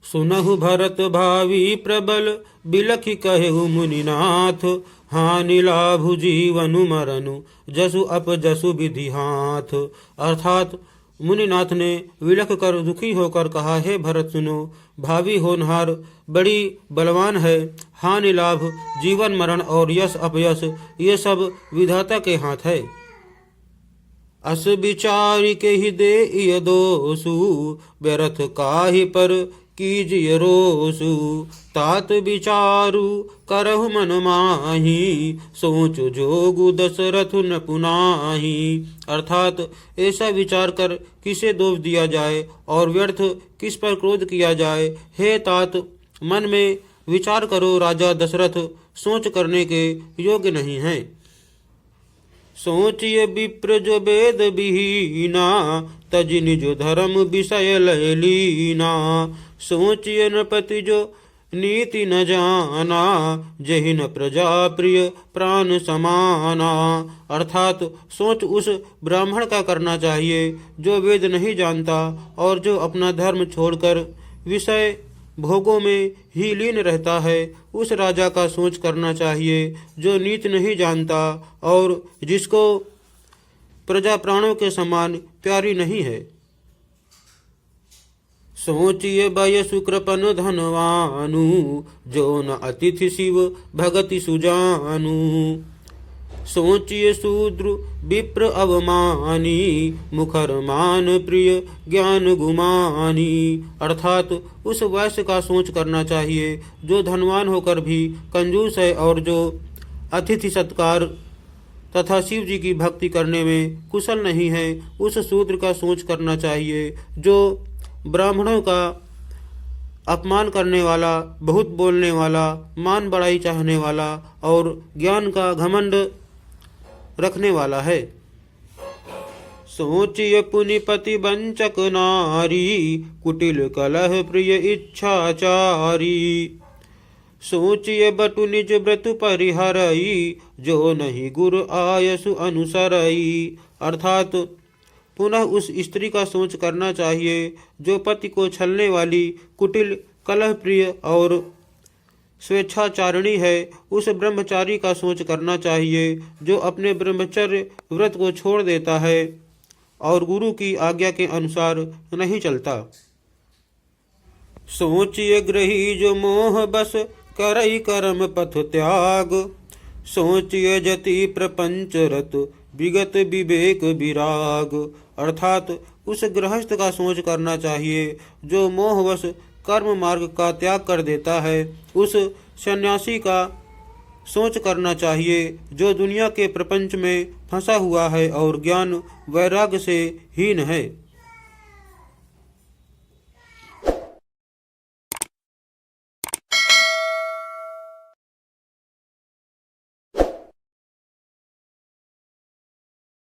सुनहु भरत भावी प्रबल बिलखि कहु मुनिनाथ। हानि लाभु जीवनु मरनु जसु अपजसु विधि हाथ। अर्थात मुनिनाथ ने विलख कर दुखी होकर कहा, हे भरत सुनो, भावी होनहार बड़ी बलवान है। हानि लाभ, जीवन मरण और यश अपयश ये सब विधाता के हाथ है। अस विचारि के ही दे इय दोषु व्यर्थ काहि पर कीजिय रोसु। तात विचारु करहु मन माही सोच जोगु दशरथ न पुनाही। अर्थात ऐसा विचार कर किसे दोष दिया जाए और व्यर्थ किस पर क्रोध किया जाए। हे तात, मन में विचार करो, राजा दशरथ सोच करने के योग्य नहीं है। सोचिए विप्र जो वेद विहीना तजि निज धर्म विषय लय लीना। सोचिए नृपति जो नीति न जाना जहि न प्रजा प्रिय प्राण समाना। अर्थात सोच उस ब्राह्मण का करना चाहिए जो वेद नहीं जानता और जो अपना धर्म छोड़कर विषय भोगों में ही लीन रहता है। उस राजा का सोच करना चाहिए जो नीति नहीं जानता और जिसको प्रजा प्राणों के समान प्यारी नहीं है। सोचिए बयसु कृपन धनवानु जो न अतिथि शिव भगति सुजानु। सोचिए शूद्र विप्र अवमानी मुखर मान प्रिय ज्ञान गुमानी। अर्थात उस वैश्य का सोच करना चाहिए जो धनवान होकर भी कंजूस है और जो अतिथि सत्कार तथा शिव जी की भक्ति करने में कुशल नहीं है। उस शूद्र का सोच करना चाहिए जो ब्राह्मणों का अपमान करने वाला, बहुत बोलने वाला, मान बड़ाई चाहने वाला और ज्ञान का घमंड रखने वाला है। सोचिए पुनिपति वंचक नारी कुटिल कलह प्रिय इच्छाचारी। सोचिए बटु निज व्रत परिहरई जो नहीं गुरु आयसु अनुसरई। अर्थात पुनः उस स्त्री का सोच करना चाहिए जो पति को छलने वाली, कुटिल, कलह प्रिय और स्वेच्छाचारिणी है। उस ब्रह्मचारी का सोच करना चाहिए जो अपने ब्रह्मचर्य व्रत को छोड़ देता है और गुरु की आज्ञा के अनुसार नहीं चलता। सोचिए ग्रही जो मोह बस करई कर्म पथ त्याग। सोचिए जति प्रपंच रत विगत विवेक विराग। अर्थात उस गृहस्थ का सोच करना चाहिए जो मोहवश कर्म मार्ग का त्याग कर देता है। उस सन्यासी का सोच करना चाहिए जो दुनिया के प्रपंच में फंसा हुआ है और ज्ञान वैराग्य से हीन है।